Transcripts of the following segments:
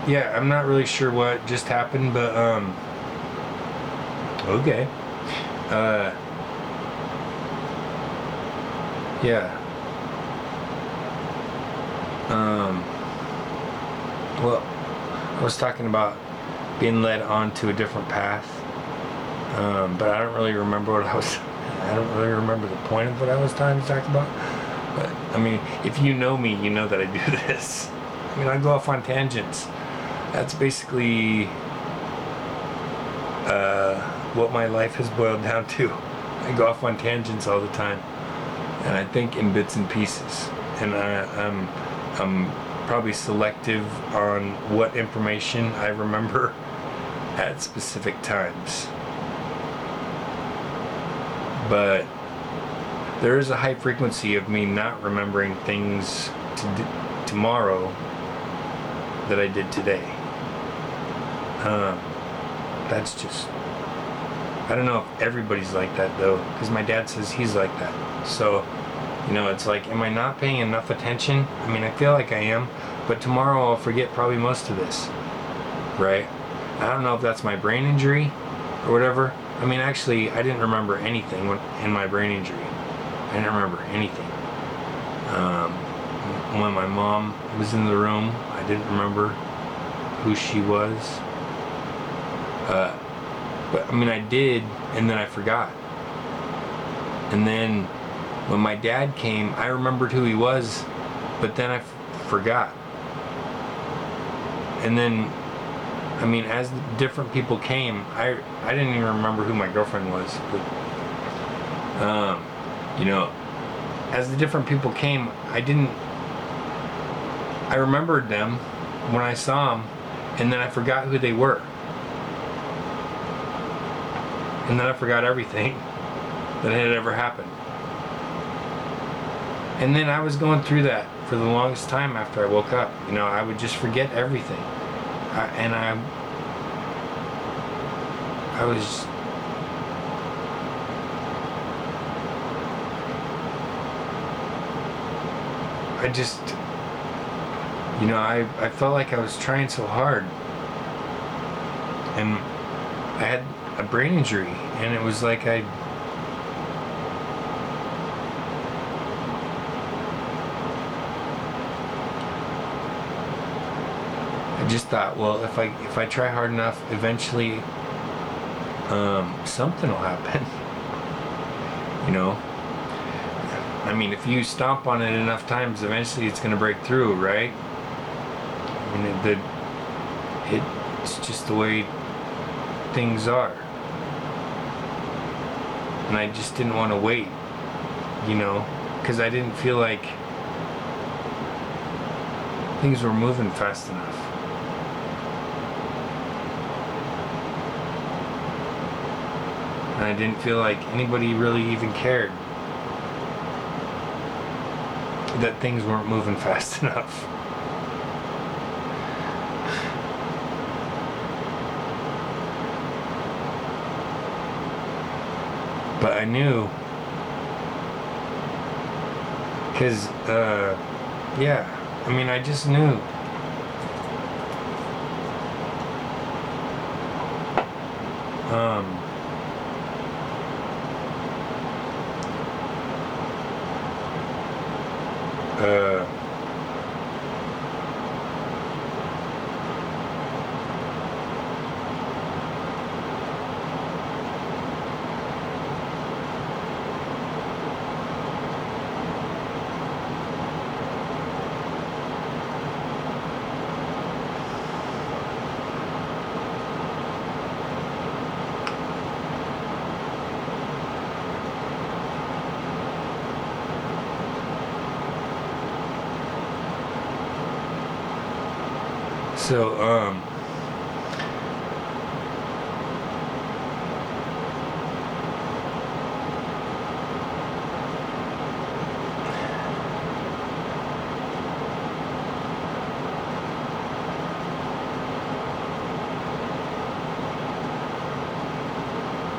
Yeah, I'm not really sure what just happened, but okay. Uh, yeah. Well, I was talking about being led onto a different path, but I don't really remember what I was. I don't really remember the point of what I was trying to talk about. But I mean, if you know me, you know that I do this. I mean, I go off on tangents. That's basically what my life has boiled down to. I go off on tangents all the time, and I think in bits and pieces. And I'm probably selective on what information I remember at specific times. But there is a high frequency of me not remembering things tomorrow that I did today. That's just, I don't know if everybody's like that though, because my dad says he's like that. So, you know, it's like, am I not paying enough attention? I mean, I feel like I am, but tomorrow I'll forget probably most of this, right? I don't know if that's my brain injury or whatever. I mean, actually, I didn't remember anything in my brain injury. I didn't remember anything. When my mom was in the room, I didn't remember who she was. But I mean, I did, and then I forgot. And then when my dad came, I remembered who he was, but then I forgot. And then, I mean, as different people came, I didn't even remember who my girlfriend was. But, you know, as the different people came, I remembered them when I saw them, and then I forgot who they were. And then I forgot everything that had ever happened. And then I was going through that for the longest time after I woke up. You know, I would just forget everything. I just, you know, I felt like I was trying so hard. And I had a brain injury, and it was like I just thought, well, if I try hard enough, eventually something will happen. You know, I mean, if you stomp on it enough times, eventually it's going to break through, right? I mean, it's just the way things are. And I just didn't want to wait, you know, because I didn't feel like things were moving fast enough. And I didn't feel like anybody really even cared that things weren't moving fast enough. But I knew, because, yeah, I mean, I just knew. So,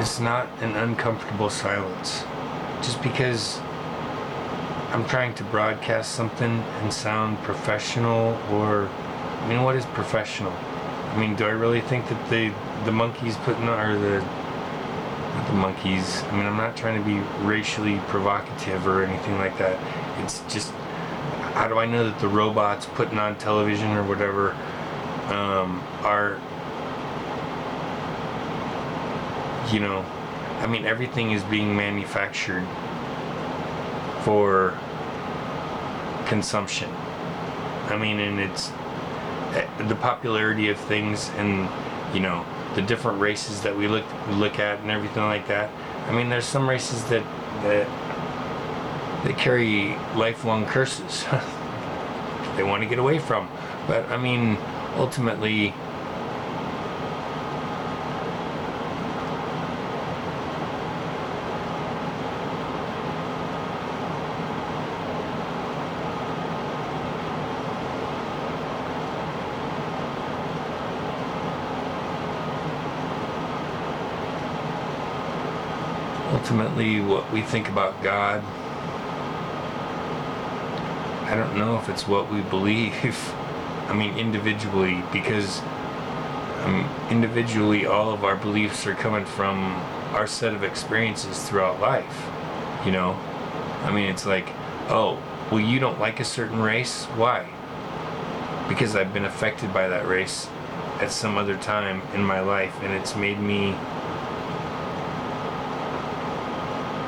it's not an uncomfortable silence. Just because I'm trying to broadcast something and sound professional or I mean, what is professional? I mean, do I really think that the monkeys putting on, or not the monkeys, I mean, I'm not trying to be racially provocative or anything like that. It's just, how do I know that the robots putting on television or whatever are, you know, I mean, everything is being manufactured for consumption. I mean, and it's the popularity of things, and you know, the different races that we look at and everything like that. I mean, there's some races that carry lifelong curses they want to get away from. But I mean, ultimately, what we think about God, I don't know if it's what we believe. I mean, individually, because individually all of our beliefs are coming from our set of experiences throughout life, you know? I mean, it's like, oh, well, you don't like a certain race? Why? Because I've been affected by that race at some other time in my life, and it's made me,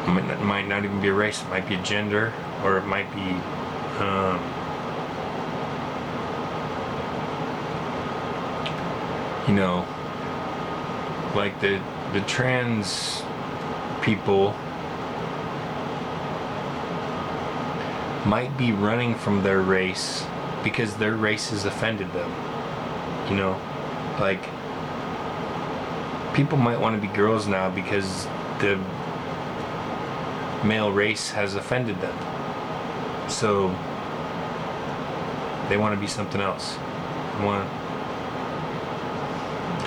it might not even be a race, it might be a gender, or it might be you know, like the trans people might be running from their race because their race has offended them, you know, like people might want to be girls now because the male race has offended them, so they want to be something else.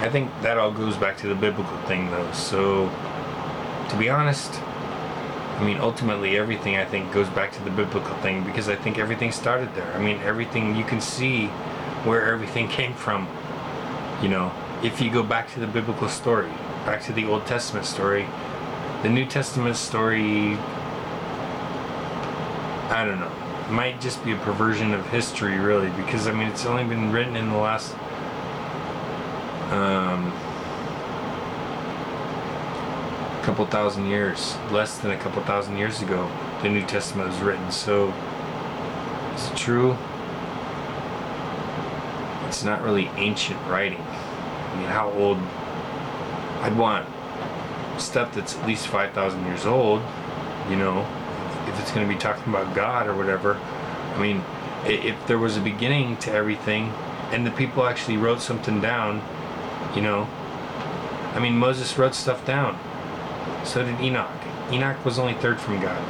I think that all goes back to the biblical thing, though. So, to be honest, I mean, ultimately everything, I think, goes back to the biblical thing, because I think everything started there. I mean, everything, you can see where everything came from, you know, if you go back to the biblical story, back to the Old Testament story. The New Testament story, I don't know, might just be a perversion of history, really, because I mean, it's only been written in the last couple thousand years, less than a couple thousand years ago the New Testament was written. So is it true? It's not really ancient writing. I mean, how old? I'd want stuff that's at least 5,000 years old, you know, if it's going to be talking about God or whatever. I mean, if there was a beginning to everything and the people actually wrote something down, you know, I mean, Moses wrote stuff down. So did Enoch. Enoch was only third from God.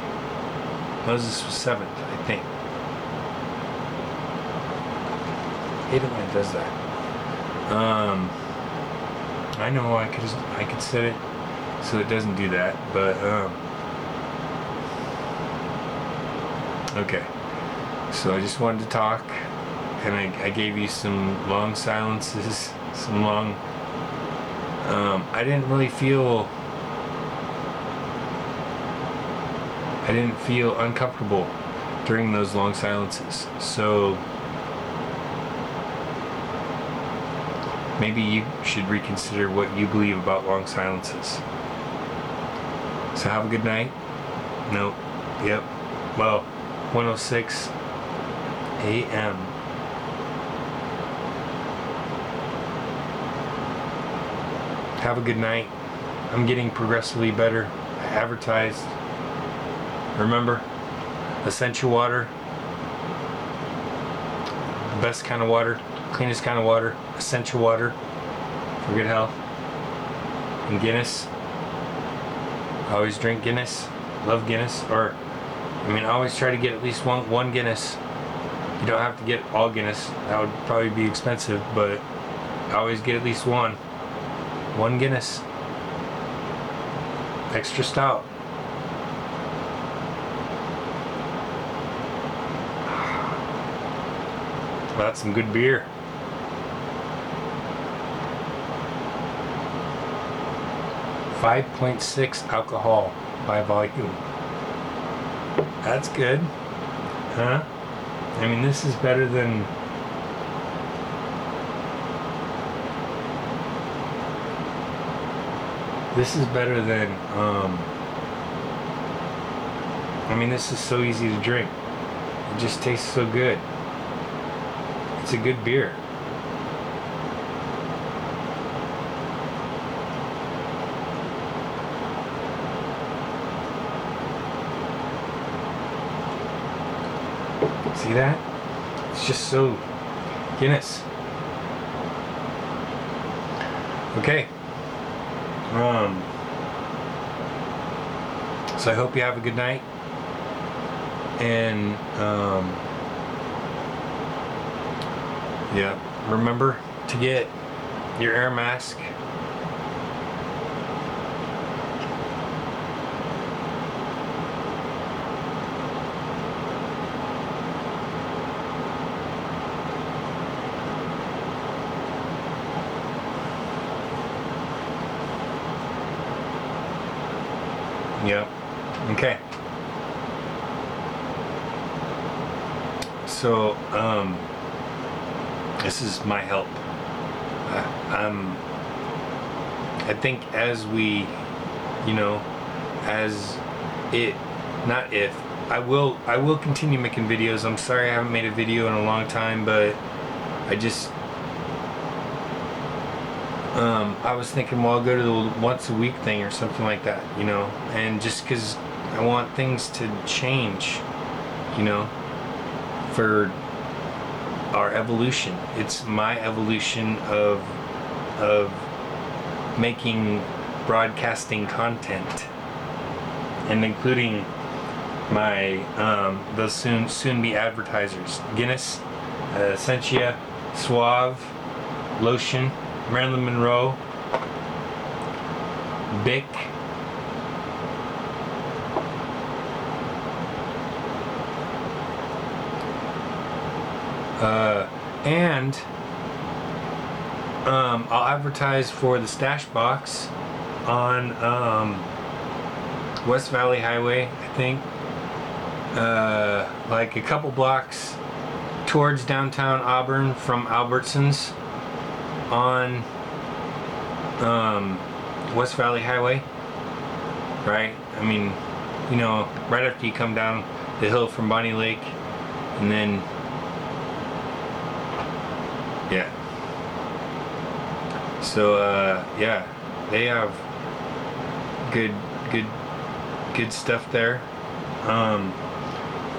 Moses was seventh, I think. I hate it when it does that. I know I could set it so it doesn't do that, but okay. So I just wanted to talk, and I gave you some long silences, some long. I didn't feel uncomfortable during those long silences. So maybe you should reconsider what you believe about long silences. So have a good night. Nope. Yep. Well, 1:06 a.m. Have a good night. I'm getting progressively better. I advertised. Remember, essential water, the best kind of water, cleanest kind of water, essential water for good health. And Guinness. I always drink Guinness. Love Guinness. Or, I mean, I always try to get at least one Guinness. You don't have to get all Guinness. That would probably be expensive, but I always get at least one. One Guinness. Extra stout. Well, that's some good beer. 5.6 alcohol by volume. That's good. Huh? I mean, this is better than... This is better than, I mean, this is so easy to drink. It just tastes so good. It's a good beer. See that? It's just so Guinness. Okay. So I hope you have a good night. And yeah, remember to get your air mask. Yep. Okay. So, this is my help. I think as we, you know, as it, not if, I will continue making videos. I'm sorry I haven't made a video in a long time, but I just, I was thinking, well, I'll go to the once a week thing or something like that, you know, and just because I want things to change, you know, for our evolution. It's my evolution of making broadcasting content, and including my those soon be advertisers: Guinness, Essentia, Suave, Lotion, Marilyn Monroe, Bic, and I'll advertise for the Stash Box on West Valley Highway, I think, like a couple blocks towards downtown Auburn from Albertsons on West Valley Highway, right? I mean, you know, right after you come down the hill from Bonnie Lake, and then yeah. So yeah, they have good stuff there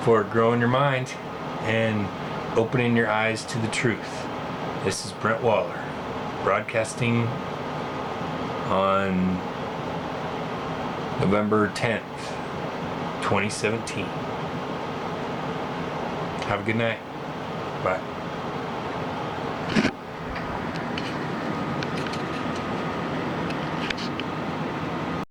for growing your mind and opening your eyes to the truth. This is Brent Waller, broadcasting on November 10th, 2017. Have a good night. Bye.